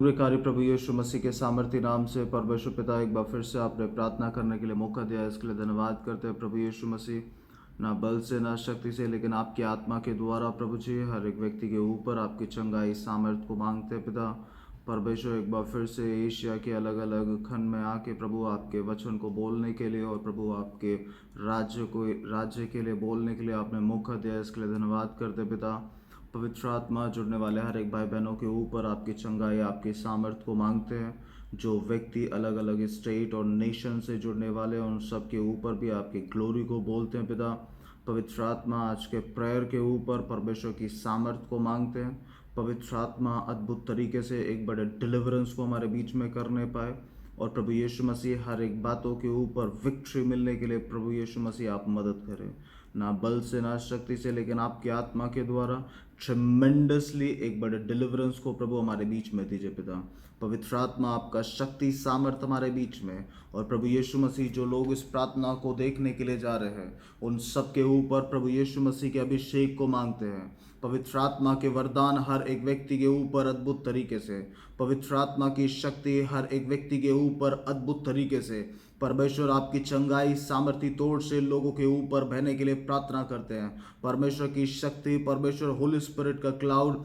पूरे कार्य प्रभु यीशु मसीह के सामर्थ्य नाम से परमेश्वर पिता एक बार फिर से आपने प्रार्थना करने के लिए मौका दिया, इसके लिए धन्यवाद करते हैं प्रभु यीशु मसीह। ना बल से ना शक्ति से, लेकिन आपकी आत्मा के द्वारा प्रभु जी हर एक व्यक्ति के ऊपर आपकी चंगाई सामर्थ्य को मांगते हैं पिता। परमेश्वर एक बार फिर से एशिया के अलग अलग खंड में आके प्रभु आपके वचन को बोलने के लिए और प्रभु आपके राज्य के लिए बोलने के लिए आपने मौका दिया, इसके लिए धन्यवाद करते पिता। पवित्र आत्मा जुड़ने वाले हर एक भाई बहनों के ऊपर आपकी चंगाई आपकी सामर्थ्य को मांगते हैं। जो व्यक्ति अलग अलग स्टेट और नेशन से जुड़ने वाले हैं उन सब के ऊपर भी आपकी ग्लोरी को बोलते हैं पिता। पवित्र आत्मा आज के प्रेयर के ऊपर परमेश्वर की सामर्थ्य को मांगते हैं। पवित्र आत्मा अद्भुत तरीके से एक बड़े डिलीवरेंस को हमारे बीच में करने पाए और प्रभु यीशु मसीह हर एक बातों के ऊपर विक्ट्री मिलने के लिए प्रभु यीशु मसीह आप मदद करें। ना बल से ना शक्ति से, लेकिन आपकी आत्मा के द्वारा ट्रेमेंडसली एक बड़े डिलीवरेंस को प्रभु हमारे बीच में दीजिए पिता। पवित्र आत्मा आपका शक्ति सामर्थ्य हमारे बीच में, और प्रभु यीशु मसीह जो लोग इस प्रार्थना को देखने के लिए जा रहे हैं उन सब के ऊपर प्रभु यीशु मसीह के अभिषेक को मांगते हैं। पवित्र आत्मा के वरदान हर एक व्यक्ति के ऊपर अद्भुत तरीके से, पवित्र आत्मा की शक्ति हर एक व्यक्ति के ऊपर अद्भुत तरीके से, परमेश्वर आपकी चंगाई सामर्थ्य तोड़ से लोगों के ऊपर बहने के लिए प्रार्थना करते हैं। परमेश्वर की शक्ति, परमेश्वर होली स्पिरिट का क्लाउड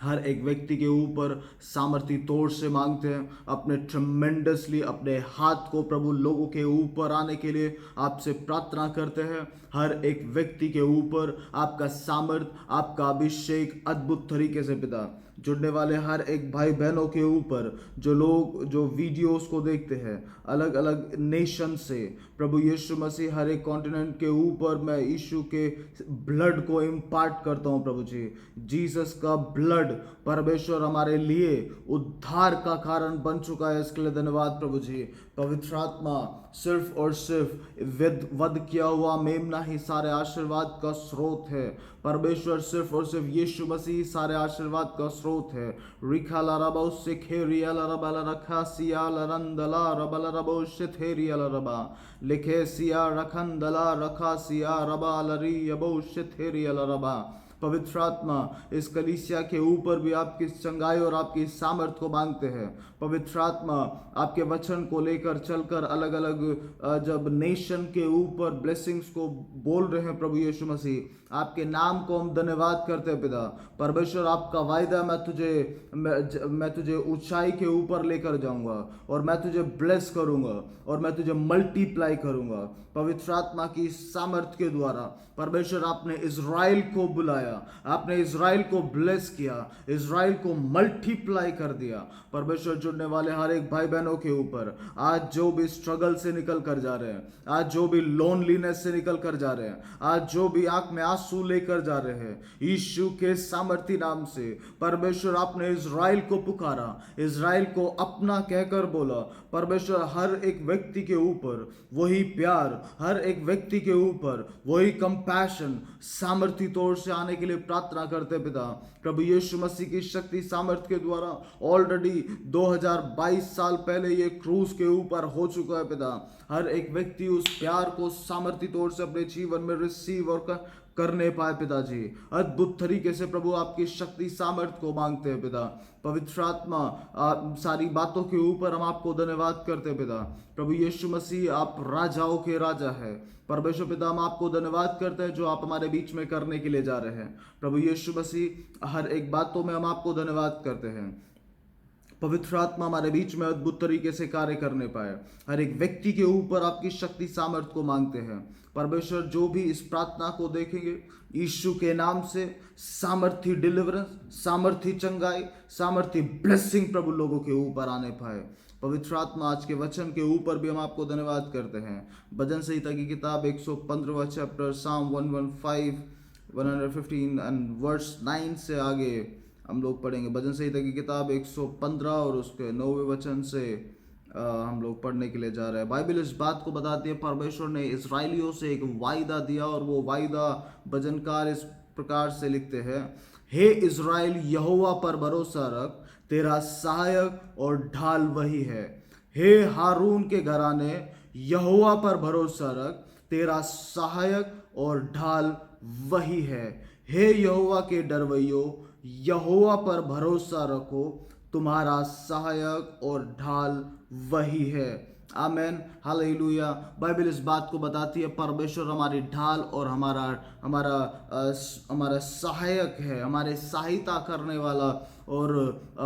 हर एक व्यक्ति के ऊपर सामर्थ्य तोड़ से मांगते हैं। अपने ट्रमेंडसली अपने हाथ को प्रभु लोगों के ऊपर आने के लिए आपसे प्रार्थना करते हैं। हर एक व्यक्ति के ऊपर आपका सामर्थ्य, आपका अभिषेक अद्भुत तरीके से पिता जुड़ने वाले हर एक भाई बहनों के ऊपर, जो लोग जो वीडियोस को देखते हैं अलग अलग नेशन से, प्रभु यीशु मसीह हर एक कॉन्टिनेंट के ऊपर मैं यीशु के ब्लड को इम्पार्ट करता हूँ प्रभु जी। जीसस का ब्लड परमेश्वर हमारे लिए उद्धार का कारण बन चुका है, इसके लिए धन्यवाद प्रभु जी। पवित्र आत्मा सिर्फ और सिर्फ वध किया हुआ मेमना ही सारे आशीर्वाद का स्रोत है। परमेश्वर सिर्फ और सिर्फ यीशु मसीह सारे आशीर्वाद का स्रोत है। रिखाला रबा से खेरिया रबा रखा सिया रंदला रबा रबो शिथेरिया रबा लिखे सिया रखंदला रखा सिया रबा लरी यबो शिथेरिया रबा। पवित्र आत्मा इस कलीसिया के ऊपर भी आपकी चंगाई और आपकी सामर्थ्य को मांगते हैं। पवित्र आत्मा आपके वचन को लेकर चलकर अलग अलग जब नेशन के ऊपर ब्लेसिंग्स को बोल रहे हैं प्रभु यीशु मसीह, आपके नाम को हम धन्यवाद करते हैं पिता। परमेश्वर आपका वायदा, मैं तुझे ऊंचाई के ऊपर लेकर जाऊंगा और मैं तुझे ब्लेस करूंगा और मैं तुझे मल्टीप्लाई करूंगा। पवित्र आत्मा की सामर्थ्य के द्वारा परमेश्वर आपने इज़राइल को बुलाया, आपने इज़राइल को ब्लेस किया, इज़राइल को मल्टीप्लाई कर दिया। परमेश्वर जुड़ने वाले हर एक भाई बहनों के ऊपर आज जो भी स्ट्रगल से निकल कर जा रहे हैं, आज जो भी लोनलीनेस से निकल कर जा रहे हैं, आज जो भी आंख में आंसू लेकर जा रहे हैं, यीशु के सामर्थ्य नाम से परमेश्वर आपने इज़राइल को पुकारा, इज़राइल को अपना कहकर बोला। परमेश्वर हर एक व्यक्ति के ऊपर वही प्यार, हर एक व्यक्ति के ऊपर वही कंपैशन सामर्थ्य तौर से आने के लिए प्रार्थना करते पिता। प्रभु यीशु मसीह की शक्ति सामर्थ्य के द्वारा ऑलरेडी 2022 साल पहले ये क्रूज के ऊपर हो चुका है पिता। हर एक व्यक्ति उस प्यार को सामर्थ्य तौर से अपने जीवन में रिसीव और करने पाए पिताजी। अद्भुत तरीके से प्रभु आपकी शक्ति सामर्थ्य को मांगते हैं पिता। पवित्र आत्मा सारी बातों के ऊपर हम आपको धन्यवाद करते हैं पिता। प्रभु यीशु मसीह आप राजाओं के राजा है। परमेश्वर पिता हम आपको धन्यवाद करते हैं जो आप हमारे बीच में करने के लिए जा रहे हैं। प्रभु यीशु मसीह हर एक बातों में हम आपको धन्यवाद करते हैं। पवित्र आत्मा हमारे बीच में अद्भुत तरीके से कार्य करने पाए, हर एक व्यक्ति के ऊपर आपकी शक्ति सामर्थ्य को मांगते हैं। परमेश्वर जो भी इस प्रार्थना को देखेंगे यीशु के नाम से सामर्थ्य डिलीवरेंस, सामर्थ्य चंगाई, सामर्थ्य ब्लेसिंग प्रभु लोगों के ऊपर आने पाए। पवित्र आत्मा आज के वचन के ऊपर भी हम आपको धन्यवाद करते हैं। भजन संहिता की किताब 115वां चैप्टर साम 115 115 एंड वर्स 9 से आगे हम लोग पढ़ेंगे। भजन संहिता की किताब 115 और उसके 9वें वचन से हम लोग पढ़ने के लिए जा रहे हैं। बाइबल इस बात को बताती है, परमेश्वर ने इजराइलियों से एक वायदा दिया और वो वायदा भजनकार इस प्रकार से लिखते हैं, हे इजराइल यहोवा पर भरोसा रख, तेरा सहायक और ढाल वही है। हे हारून के घराने यहोवा पर भरोसा रख, तेरा सहायक और ढाल वही है। हे यहोवा के डरवैयो यहोवा पर भरोसा रखो, तुम्हारा सहायक और ढाल वही है। आमेन, हालेलुया। बाइबल इस बात को बताती है परमेश्वर हमारी ढाल और हमारा हमारा हमारा सहायक है, हमारे सहायता करने वाला। और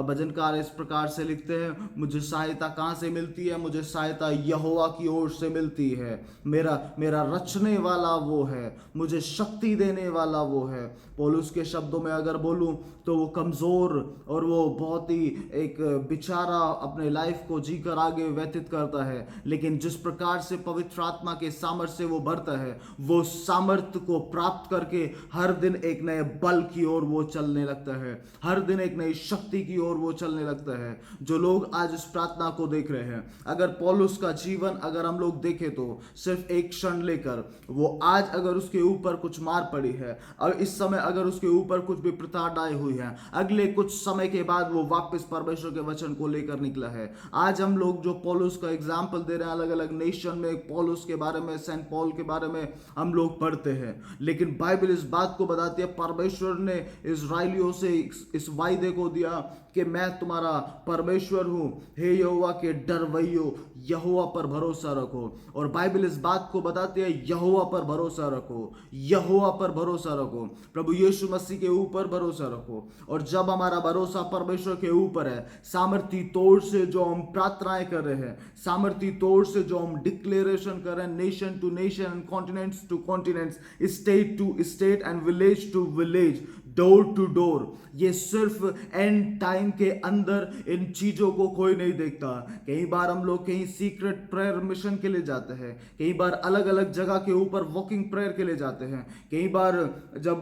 भजनकार इस प्रकार से लिखते हैं, मुझे सहायता कहाँ से मिलती है? मुझे सहायता यहोवा की ओर से मिलती है। मेरा मेरा रचने वाला वो है, मुझे शक्ति देने वाला वो है। पौलुस के शब्दों में अगर बोलूं तो वो कमज़ोर और वो बहुत ही एक बेचारा अपने लाइफ को जीकर आगे व्यतीत करता है, लेकिन जिस प्रकार से पवित्र आत्मा के सामर्थ्य से वो भरता है, वो सामर्थ्य को प्राप्त करके हर दिन एक नए बल की ओर वो चलने लगता है, हर दिन एक नई शक्ति की ओर वो चलने लगता है। जो लोग आज इस प्रार्थना को देख रहे हैं, अगर पौलुस का जीवन अगर हम लोग देखें तो सिर्फ एक क्षण लेकर, वो आज अगर उसके ऊपर कुछ मार पड़ी है और इस समय अगर उसके ऊपर कुछ भी प्रताड़नाएं हुई है, अगले कुछ समय के बाद वो वापस परमेश्वर के वचन को लेकर निकला है। आज हम लोग जो पौलुस का एग्जाम्पल दे रहे हैं, अलग अलग नेशन में पौलुस के बारे में, सेंट पॉल के बारे में हम लोग पढ़ते हैं, लेकिन बाइबल इस बात को बताती है परमेश्वर ने इजराइलियों से इस वायदे को दिया कि मैं तुम्हारा परमेश्वर हूं। हे यहोवा के डरवैयो, यहोवा पर भरोसा रखो। और बाइबल इस बात को बताती है यहोवा पर भरोसा रखो, यहोवा पर भरोसा रखो, प्रभु यीशु मसीह के ऊपर भरोसा रखो। और जब हमारा भरोसा परमेश्वर के ऊपर है, सामर्थी तौर से जो हम प्रार्थनाएं कर रहे हैं, सामर्थी तौर से जो हम डिक्लेरेशन कर रहे हैं, nation to nation and continents to continents, state to state and village to village, door to door, ये सिर्फ एंड टाइम के अंदर इन चीजों को कोई नहीं देखता। कई बार हम लोग कहीं सीक्रेट प्रेयर मिशन के लिए जाते हैं, कई बार अलग अलग जगह के ऊपर वॉकिंग प्रेयर के लिए जाते हैं, कई बार जब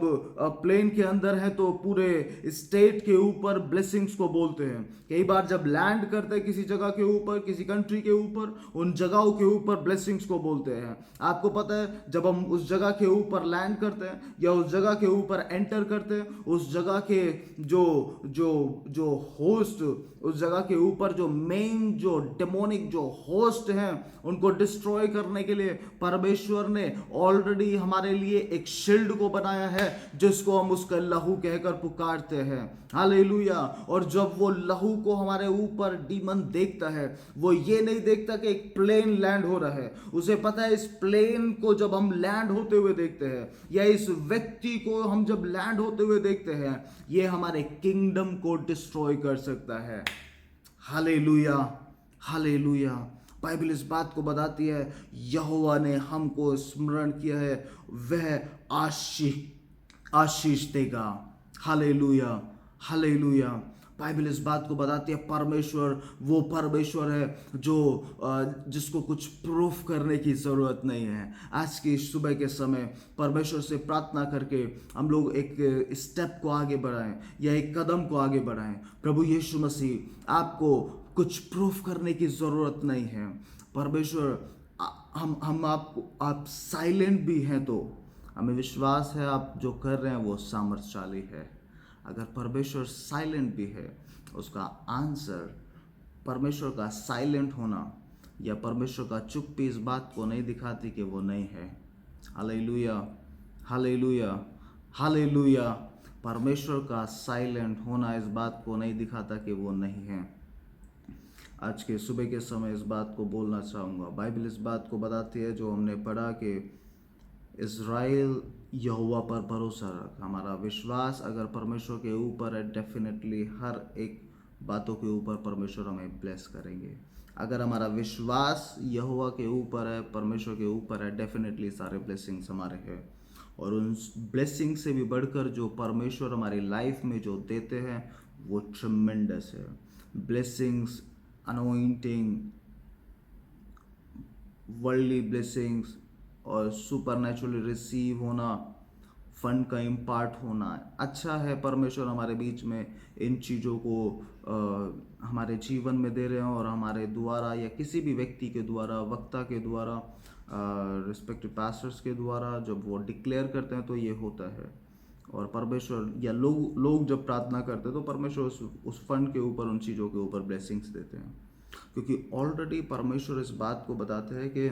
प्लेन के अंदर है तो पूरे स्टेट के ऊपर ब्लेसिंग्स को बोलते हैं, कई बार जब लैंड करते हैं किसी जगह के ऊपर, किसी कंट्री के ऊपर, उन जगहों के ऊपर ब्लेसिंग्स को बोलते हैं। आपको पता है जब हम उस जगह के ऊपर लैंड करते हैं या उस जगह के ऊपर एंटर करते हैं, उस जगह के जो जो जो होस्ट, उस जगह के ऊपर जो मेन जो डेमोनिक जो होस्ट हैं, उनको डिस्ट्रॉय करने के लिए परमेश्वर ने ऑलरेडी हमारे लिए एक शील्ड को बनाया है, जिसको हम उसका लहू कहकर पुकारते हैं। हालेलुया। और जब वो लहू को हमारे ऊपर डीमन देखता है, वो ये नहीं देखता कि एक प्लेन लैंड हो रहा है, उसे पता है इस प्लेन को जब हम लैंड होते हुए देखते हैं, या इस व्यक्ति को हम जब लैंड होते हुए देखते हैं, ये हमारे किंगडम को डिस्ट्रॉय कर सकता है। Hallelujah, hallelujah. बाइबल इस बात को बताती है यहोवा ने हमको स्मरण किया है, वह आशीष देगा। Hallelujah, hallelujah. बाइबल इस बात को बताती है परमेश्वर वो परमेश्वर है जो जिसको कुछ प्रूफ करने की ज़रूरत नहीं है। आज की सुबह के समय परमेश्वर से प्रार्थना करके हम लोग एक स्टेप को आगे बढ़ाएं या एक कदम को आगे बढ़ाएं। प्रभु यीशु मसीह, आपको कुछ प्रूफ करने की ज़रूरत नहीं है। परमेश्वर आप साइलेंट भी हैं तो हमें विश्वास है आप जो कर रहे हैं वो सामर्थ्यशाली है। अगर परमेश्वर साइलेंट भी है, उसका आंसर परमेश्वर का साइलेंट होना या परमेश्वर का चुप्पी इस बात को नहीं दिखाती कि वो नहीं है। Hallelujah, hallelujah, hallelujah. परमेश्वर का साइलेंट होना इस बात को नहीं दिखाता कि वो नहीं है। आज के सुबह के समय इस बात को बोलना चाहूँगा। बाइबल इस बात को बताती है जो हमने पढ़ा कि इज़राइल यहोवा पर भरोसा रख। हमारा विश्वास अगर परमेश्वर के ऊपर है, डेफिनेटली हर एक बातों के ऊपर परमेश्वर हमें ब्लेस करेंगे। अगर हमारा विश्वास यहोवा के ऊपर है, परमेश्वर के ऊपर है, डेफिनेटली सारे ब्लेसिंग्स हमारे हैं। और उन ब्लेसिंग से भी बढ़कर जो परमेश्वर हमारी लाइफ में जो देते हैं वो ट्रिमेंडस है। ब्लेसिंग्स, अनोइंटिंग, वर्ल्डली ब्लेसिंग्स और सुपरनेचुरली रिसीव होना, फंड का इम्पार्ट होना अच्छा है। परमेश्वर हमारे बीच में इन चीज़ों को हमारे जीवन में दे रहे हैं और हमारे द्वारा या किसी भी व्यक्ति के द्वारा, वक्ता के द्वारा, रिस्पेक्टिव पास्टर्स के द्वारा जब वो डिक्लेयर करते हैं तो ये होता है। और परमेश्वर या लोग जब प्रार्थना करते हैं तो परमेश्वर उस फंड के ऊपर, उन चीज़ों के ऊपर ब्लेसिंग्स देते हैं, क्योंकि ऑलरेडी परमेश्वर इस बात को बताते हैं कि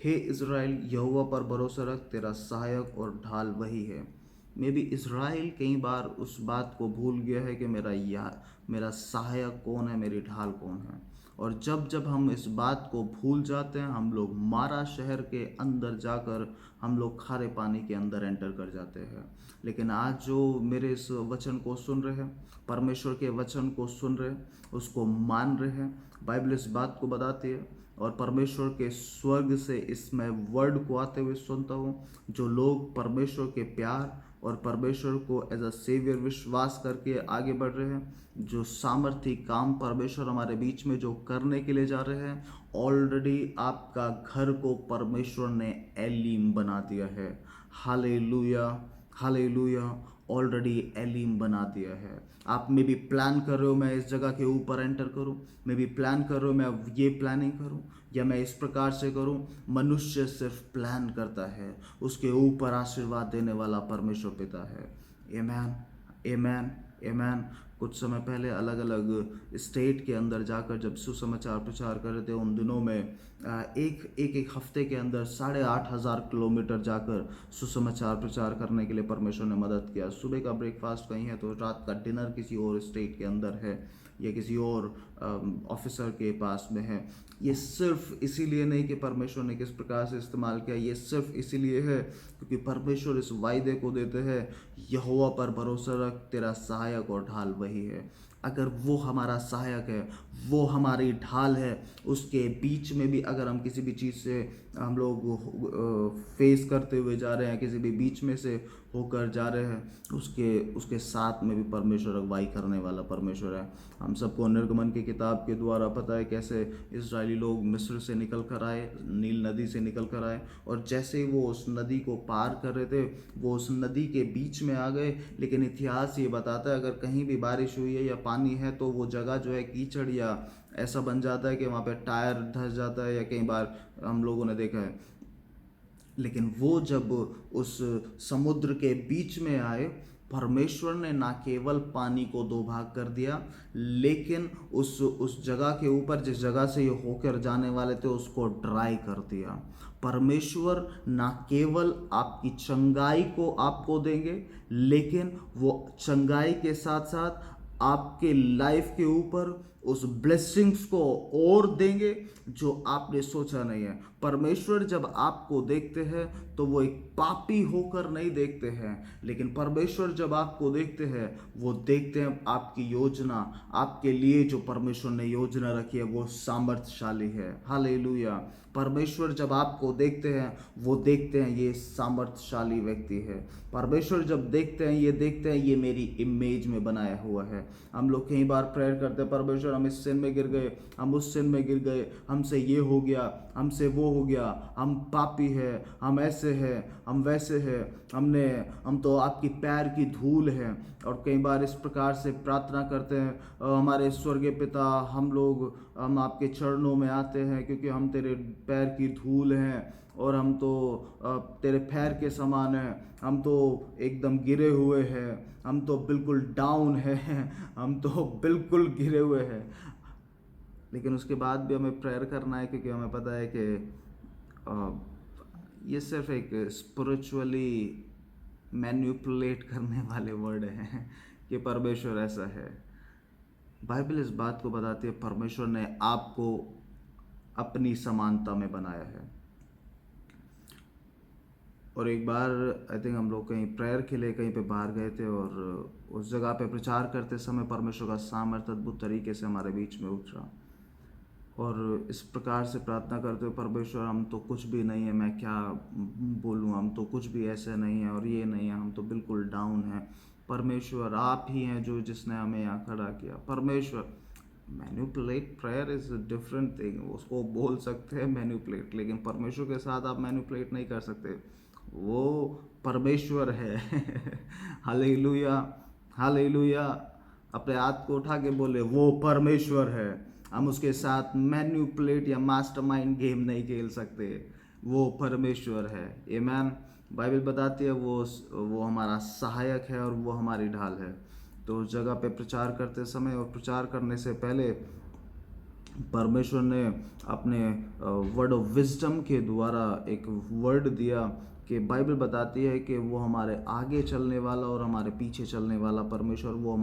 हे इज़राइल, यहोवा पर भरोसा रख, तेरा सहायक और ढाल वही है। मे बी इज़राइल कई बार उस बात को भूल गया है कि मेरा सहायक कौन है, मेरी ढाल कौन है। और जब जब हम इस बात को भूल जाते हैं, हम लोग मारा शहर के अंदर जाकर हम लोग खारे पानी के अंदर एंटर कर जाते हैं। लेकिन आज जो मेरे इस वचन को सुन रहे हैं, परमेश्वर के वचन को सुन रहे हैं, उसको मान रहे हैं, बाइबल इस बात को बताती है और परमेश्वर के स्वर्ग से इसमें वर्ड को आते हुए सुनता हूँ। जो लोग परमेश्वर के प्यार और परमेश्वर को एज अ सेवियर विश्वास करके आगे बढ़ रहे हैं, जो सामर्थी काम परमेश्वर हमारे बीच में जो करने के लिए जा रहे हैं, ऑलरेडी आपका घर को परमेश्वर ने एलीम बना दिया है। हालेलुया, हालेलुया, ऑलरेडी एलीम बना दिया है। आप में भी प्लान कर रहे हो मैं इस जगह के ऊपर एंटर करूं, मैं भी प्लान कर रहे हो मैं ये प्लानिंग करूं या मैं इस प्रकार से करूं। मनुष्य सिर्फ प्लान करता है, उसके ऊपर आशीर्वाद देने वाला परमेश्वर पिता है। आमेन, आमेन, आमेन। कुछ समय पहले अलग अलग स्टेट के अंदर जाकर जब सुसमाचार प्रचार कर रहे थे, उन दिनों में एक हफ्ते के अंदर 8,500 किलोमीटर जाकर सुसमाचार प्रचार करने के लिए परमेश्वर ने मदद किया। सुबह का ब्रेकफास्ट कहीं है तो रात का डिनर किसी और स्टेट के अंदर है या किसी और ऑफिसर के पास में है। ये सिर्फ इसीलिए नहीं कि परमेश्वर ने किस प्रकार से इस्तेमाल किया, ये सिर्फ इसीलिए है क्योंकि परमेश्वर इस वायदे को देते हैं, यहोवा पर भरोसा रख, तेरा सहायक और ढाल वही है। अगर वो हमारा सहायक है, वो हमारी ढाल है, उसके बीच में भी अगर हम किसी भी चीज़ से हम लोग फेस करते हुए जा रहे हैं, किसी भी बीच में से होकर जा रहे हैं, उसके साथ में भी परमेश्वर अगुवाई करने वाला परमेश्वर है। हम सबको निर्गमन की किताब के द्वारा पता है कैसे इजरायली लोग मिस्र से निकल कर आए, नील नदी से निकल कर आए, और जैसे ही वो उस नदी को पार कर रहे थे, वो उस नदी के बीच में आ गए। लेकिन इतिहास ये बताता है अगर कहीं भी बारिश हुई है या पानी है तो वो जगह जो है कीचड़ या ऐसा बन जाता है कि वहाँ पे टायर धंस जाता है, या कई बार हम लोगों ने देखा है। लेकिन वो जब उस समुद्र के बीच में आए, परमेश्वर ने ना केवल पानी को दो भाग कर दिया, लेकिन उस जगह के ऊपर जिस जगह से ये होकर जाने वाले थे उसको ड्राई कर दिया। परमेश्वर ना केवल आपकी चंगाई को आपको देंगे, लेकिन वो चंगाई के साथ साथ आपके लाइफ के ऊपर उस ब्लेसिंग्स को और देंगे जो आपने सोचा नहीं है। परमेश्वर जब आपको देखते हैं तो वो एक पापी होकर नहीं देखते हैं, लेकिन परमेश्वर जब आपको देखते हैं वो देखते हैं आपकी योजना, आपके लिए जो परमेश्वर ने योजना रखी है वो सामर्थ्यशाली है। हालेलुया। परमेश्वर जब आपको देखते हैं वो देखते हैं ये सामर्थ्यशाली व्यक्ति है। परमेश्वर जब देखते हैं ये देखते हैं ये मेरी इमेज में बनाया हुआ है। हम लोग कई बार प्रेयर करते हैं, परमेश्वर हम इस sin में गिर गए, हम उस sin में गिर गए, हमसे ये हो गया, हमसे वो हो गया, हम पापी है, हम ऐसे हैं, हम वैसे हैं, हम तो आपकी पैर की धूल हैं। और कई बार इस प्रकार से प्रार्थना करते हैं, हमारे स्वर्गीय पिता, हम आपके चरणों में आते हैं क्योंकि हम तेरे पैर की धूल हैं और हम तो तेरे पैर के समान हैं, हम तो एकदम गिरे हुए हैं, हम तो बिल्कुल डाउन हैं, हम तो बिल्कुल गिरे हुए हैं। लेकिन उसके बाद भी हमें प्रेयर करना है क्योंकि हमें पता है कि ये सिर्फ एक स्पिरिचुअली मैनिपुलेट करने वाले वर्ड हैं कि परमेश्वर ऐसा है। बाइबल इस बात को बताती है परमेश्वर ने आपको अपनी समानता में बनाया है। और एक बार आई थिंक हम लोग कहीं प्रेयर के लिए कहीं पे बाहर गए थे और उस जगह पे प्रचार करते समय परमेश्वर का सामर्थ्य अद्भुत तरीके से हमारे बीच में उतरा और इस प्रकार से प्रार्थना करते हुए, परमेश्वर हम तो कुछ भी नहीं है, मैं क्या बोलूँ, हम तो कुछ भी ऐसे नहीं है और ये नहीं है, हम तो बिल्कुल डाउन है। परमेश्वर आप ही हैं जो जिसने हमें यहाँ खड़ा किया। परमेश्वर, manipulate prayer is a different thing, उसको बोल सकते हैं मैनिपुलेट, लेकिन परमेश्वर के साथ आप मैनिपुलेट नहीं कर सकते, वो परमेश्वर है। Hallelujah, hallelujah. अपने हाथ को उठा के बोले वो परमेश्वर है। हम उसके साथ मैनिपुलेट या मास्टरमाइंड गेम नहीं खेल सकते, वो परमेश्वर है। आमीन। बाइबल बताती है वो हमारा सहायक है और वो हमारी ढाल है। तो उस जगह पे प्रचार करते समय और प्रचार करने से पहले परमेश्वर ने अपने वर्ड ऑफ विजडम के द्वारा एक वर्ड दिया कि बाइबल बताती है कि वो हमारे आगे चलने वाला और हमारे पीछे चलने वाला परमेश्वर, वो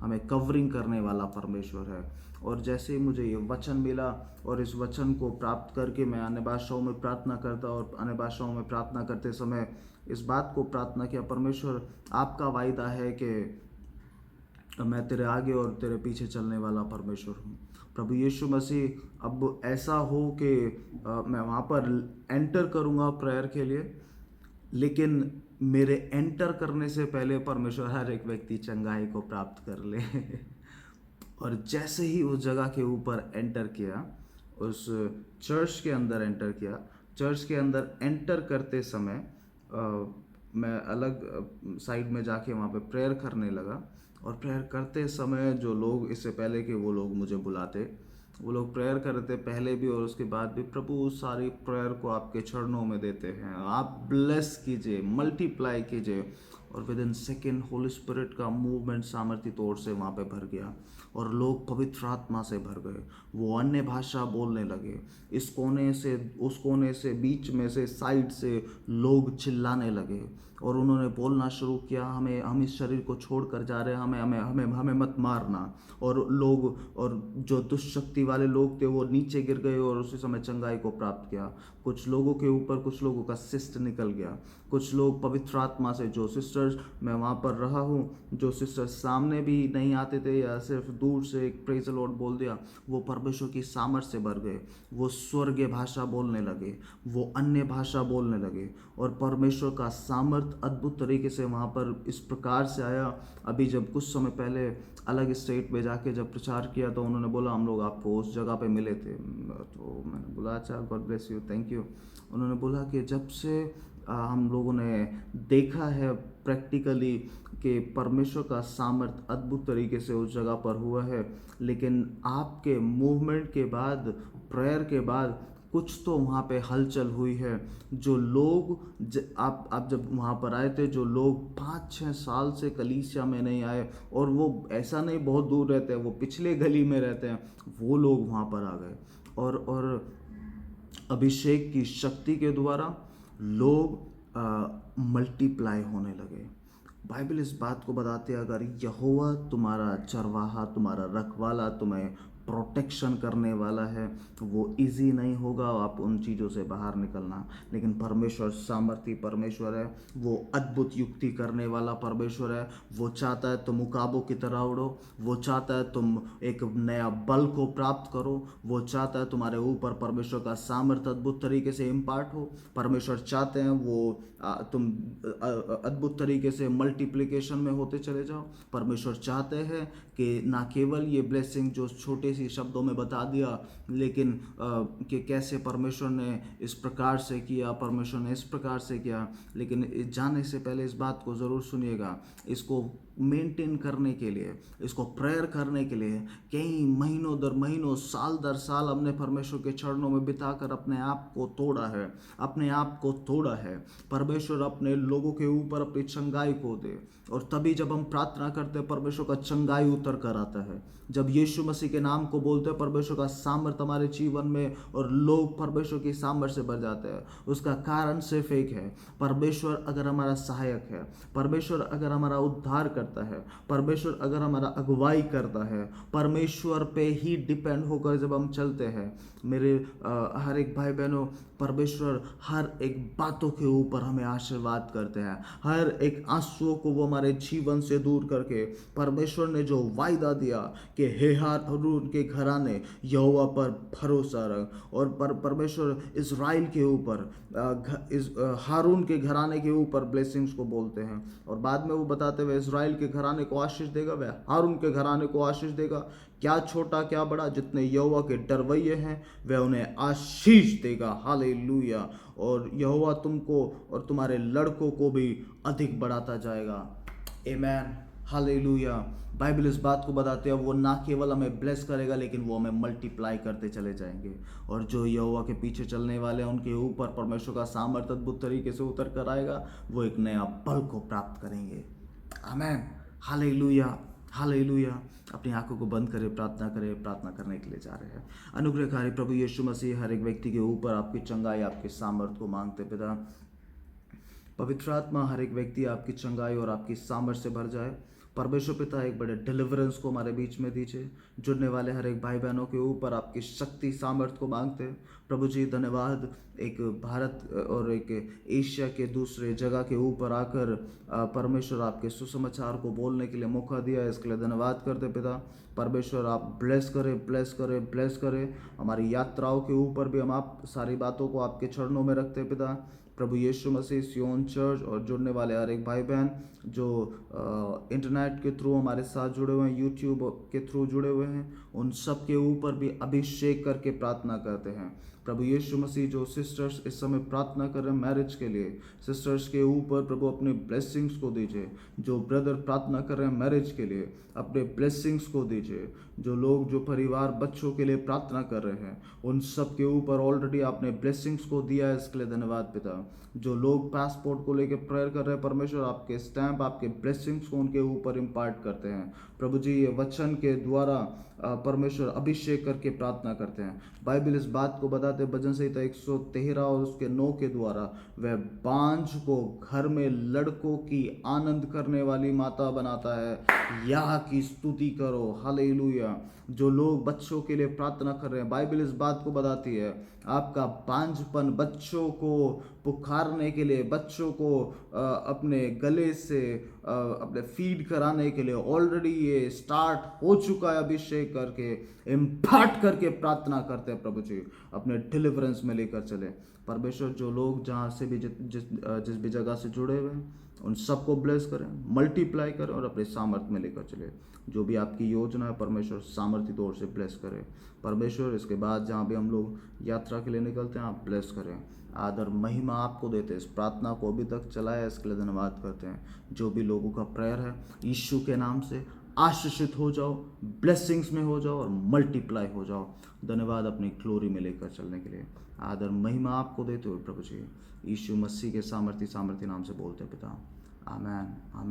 हमें कवरिंग करने वाला परमेश्वर है। और जैसे ही मुझे ये वचन मिला और इस वचन को प्राप्त करके मैं अन्य भाषाओं में प्रार्थना करता, और अन्य भाषाओं में प्रार्थना करते समय इस बात को प्रार्थना किया, परमेश्वर आपका वायदा है कि मैं तेरे आगे और तेरे पीछे चलने वाला परमेश्वर हूँ। प्रभु यीशु मसीह, अब ऐसा हो कि मैं वहाँ पर एंटर करूँगा प्रेयर के लिए, लेकिन मेरे एंटर करने से पहले परमेश्वर हर एक व्यक्ति चंगाई को प्राप्त कर ले। और जैसे ही उस जगह के ऊपर एंटर किया, उस चर्च के अंदर एंटर किया, चर्च के अंदर एंटर करते समय मैं अलग साइड में जाके वहाँ पे प्रेयर करने लगा। और प्रेयर करते समय जो लोग, इससे पहले कि वो लोग मुझे बुलाते, वो लोग प्रेयर करते पहले भी और उसके बाद भी, प्रभु उस सारी प्रेयर को आपके चरणों में देते हैं, आप ब्लेस कीजिए, मल्टीप्लाई कीजिए। और with in second Holi spirit का मूवमेंट सामर्थ्य तौर से वहाँ पे भर गया और लोग पवित्र आत्मा से भर गए। वो अन्य भाषा बोलने लगे, इस कोने से उस कोने से, बीच में से, साइड से लोग चिल्लाने लगे और उन्होंने बोलना शुरू किया, हम इस शरीर को छोड़कर जा रहे हैं, हमें हमें हमें हमें मत मारना। और लोग, और जो दुष्शक्ति वाले लोग थे वो नीचे गिर गए और उसी समय चंगाई को प्राप्त किया। कुछ लोगों के ऊपर, कुछ लोगों का सिस्ट निकल गया, कुछ लोग पवित्र आत्मा से, जो सिस्टर्स, मैं वहाँ पर रहा हूँ, जो सिस्टर्स सामने भी नहीं आते थे या सिर्फ दूर से एक प्रेज द लॉर्ड बोल दिया, वो परमेश्वर की सामर्थ से भर गए, वो स्वर्गीय भाषा बोलने लगे, वो अन्य भाषा बोलने लगे। और परमेश्वर का सामर्थ अद्भुत तरीके से वहाँ पर इस प्रकार से आया। अभी जब कुछ समय पहले अलग स्टेट में जाके जब प्रचार किया तो उन्होंने बोला हम लोग आपको उस जगह पे मिले थे, तो मैंने बोला अच्छा, God bless you, thank you. उन्होंने बोला कि जब से हम लोगों ने देखा है प्रैक्टिकली कि परमेश्वर का सामर्थ अद्भुत तरीके से उस जगह पर हुआ है, लेकिन आपके मूवमेंट के बाद, प्रेयर के बाद कुछ तो वहाँ पे हलचल हुई है। जो लोग आप जब वहाँ पर आए थे, जो लोग 5-6 साल से कलीसिया में नहीं आए, और वो ऐसा नहीं बहुत दूर रहते हैं, वो पिछले गली में रहते हैं, वो लोग वहाँ पर आ गए। और अभिषेक की शक्ति के द्वारा लोग मल्टीप्लाई होने लगे। बाइबल इस बात को बताती है, अगर यहोवा तुम्हारा चरवाहा, तुम्हारा रखवाला, तुम्हें प्रोटेक्शन करने वाला है, वो इजी नहीं होगा आप उन चीज़ों से बाहर निकलना। लेकिन परमेश्वर सामर्थी परमेश्वर है, वो अद्भुत युक्ति करने वाला परमेश्वर है। वो चाहता है तुम मुकाबों की तरह उड़ो, वो चाहता है तुम एक नया बल को प्राप्त करो, वो चाहता है तुम्हारे ऊपर परमेश्वर का सामर्थ अद्भुत तरीके से इम्पार्ट हो। परमेश्वर चाहते हैं वो तुम अद्भुत तरीके से मल्टीप्लिकेशन में होते चले जाओ। परमेश्वर चाहते हैं कि ना केवल ये ब्लेसिंग जो छोटे सी शब्दों में बता दिया, लेकिन कि कैसे परमेश्वर ने इस प्रकार से किया, परमेश्वर ने इस प्रकार से किया, लेकिन जाने से पहले इस बात को ज़रूर सुनिएगा। इसको मेंटेन करने के लिए, इसको प्रेयर करने के लिए कई महीनों दर महीनों, साल दर साल हमने परमेश्वर के चरणों में बिताकर अपने आप को तोड़ा है, अपने आप को तोड़ा है। परमेश्वर अपने लोगों के ऊपर अपनी चंगाई को दे, और तभी जब हम प्रार्थना करते हैं परमेश्वर का चंगाई उतर कर आता है। जब यीशु मसीह के नाम को बोलते हैं परमेश्वर का सामर्थ हमारे जीवन में, और लोग परमेश्वर की सामर्थ से भर जाते हैं। उसका कारण सिर्फ एक है, परमेश्वर अगर हमारा सहायक है, परमेश्वर अगर हमारा उद्धार करता है, परमेश्वर अगर हमारा अगुवाई करता है, परमेश्वर पे ही डिपेंड होकर जब हम चलते हैं, मेरे हर एक भाई बहनों, परमेश्वर हर एक बातों के ऊपर हमें आशीर्वाद करते हैं। हर एक आंसुओं को वो हमारे जीवन से दूर करके, परमेश्वर ने जो वायदा दिया कि हे हारून के घराने यहोवा पर भरोसा रख, और परमेश्वर इज़राइल के ऊपर, हारून के घराने के ऊपर ब्लेसिंग्स को बोलते हैं, और बाद में वो बताते हुए इज़राइल के घराने को आशीष देगा, वह हारून के घराने को आशीष देगा। क्या छोटा क्या बड़ा, जितने यहोवा के डरवैये हैं वह उन्हें आशीष देगा। हालेलुया। और यहोवा तुमको और तुम्हारे लड़कों को भी अधिक बढ़ाता जाएगा। आमीन। हालेलुया। बाइबल इस बात को बताते हैं, वो ना केवल हमें ब्लेस करेगा, लेकिन वो हमें मल्टीप्लाई करते चले जाएंगे। और जो यहोवा के पीछे चलने वाले हैं, उनके ऊपर परमेश्वर का सामर्थ्य अद्भुत तरीके से उतर कर आएगा, वो एक नया बल को प्राप्त करेंगे। आमीन। हालेलुया। हालेलुया। अपनी आंखों को बंद करें, प्रार्थना करें। प्रार्थना करने के लिए जा रहे हैं। अनुग्रहकारी प्रभु यीशु मसीह, हर एक व्यक्ति के ऊपर आपकी चंगाई, आपके सामर्थ को मांगते पिता, पवित्र आत्मा हर एक व्यक्ति आपकी चंगाई और आपकी सामर्थ से भर जाए। परमेश्वर पिता एक बड़े डिलीवरेंस को हमारे बीच में दीजिए। जुड़ने वाले हर एक भाई बहनों के ऊपर आपकी शक्ति सामर्थ को मांगते हैं प्रभु जी। धन्यवाद, एक भारत और एक एशिया के दूसरे जगह के ऊपर आकर परमेश्वर आपके सुसमाचार को बोलने के लिए मौका दिया है, इसके लिए धन्यवाद करते पिता। परमेश्वर आप ब्लेस करें, ब्लेस करें, ब्लेस करें। हमारी यात्राओं के ऊपर भी हम आप सारी बातों को आपके चरणों में रखते पिता। प्रभु यीशु मसीह, सियोन चर्च और जुड़ने वाले हर एक भाई बहन जो इंटरनेट के थ्रू हमारे साथ जुड़े हुए हैं, यूट्यूब के थ्रू जुड़े हुए हैं, उन सब के ऊपर भी अभिषेक करके प्रार्थना करते हैं प्रभु यीशु मसीह। जो सिस्टर्स इस समय प्रार्थना कर रहे हैं मैरिज के लिए, सिस्टर्स के ऊपर प्रभु अपने ब्लेसिंग्स को दीजिए। जो ब्रदर प्रार्थना कर रहे हैं मैरिज के लिए, अपने ब्लेसिंग्स को दीजिए। जो लोग, जो परिवार बच्चों के लिए प्रार्थना कर रहे हैं, उन सब के ऊपर ऑलरेडी आपने ब्लेसिंग्स को दिया है, इसके लिए धन्यवाद पिता। जो लोग पासपोर्ट को लेकर प्रेयर कर रहे हैं, परमेश्वर आपके स्टैंप, आपके ब्लेसिंग्स को उनके ऊपर इम्पार्ट करते हैं प्रभु जी। ये वचन के द्वारा परमेश्वर अभिषेक करके प्रार्थना करते हैं। बाइबल इस बात को बताते, भजन संहिता 113 और उसके 9 के द्वारा, वह बांझ को घर में लड़कों की आनंद करने वाली माता बनाता है। यह की स्तुति करो, हालेलुया। जो लोग बच्चों के लिए प्रार्थना कर रहे हैं, बाइबल इस बात को बताती है, आपका बांझपन बच्चों को पुकारने के लिए, बच्चों को अपने गले से अपने फीड कराने के लिए ऑलरेडी ये स्टार्ट हो चुका है। अभिषेक करके, इम्पार्ट करके प्रार्थना करते हैं प्रभु जी, अपने डिलीवरेंस में लेकर चले परमेश्वर। जो लोग जहाँ से भी जिस भी जगह से जुड़े हुए हैं, उन सबको ब्लेस करें, मल्टीप्लाई करें और अपने सामर्थ्य में लेकर चले। जो भी आपकी योजना है परमेश्वर सामर्थ्य तौर से ब्लेस करें परमेश्वर। इसके बाद जहाँ भी हम लोग यात्रा के लिए निकलते हैं, आप ब्लेस करें। आदर महिमा आपको देते हैं। इस प्रार्थना को अभी तक चलाया, इसके लिए धन्यवाद करते हैं। जो भी लोगों का प्रेयर है, यीशु के नाम से आशीषित हो जाओ, ब्लेसिंग्स में हो जाओ और मल्टीप्लाई हो जाओ। धन्यवाद अपनी ग्लोरी में लेकर चलने के लिए। आदर महिमा आपको देते हुए प्रभु जी, यीशु मसीह के सामर्थी नाम से बोलते पिता, आमेन, आमेन।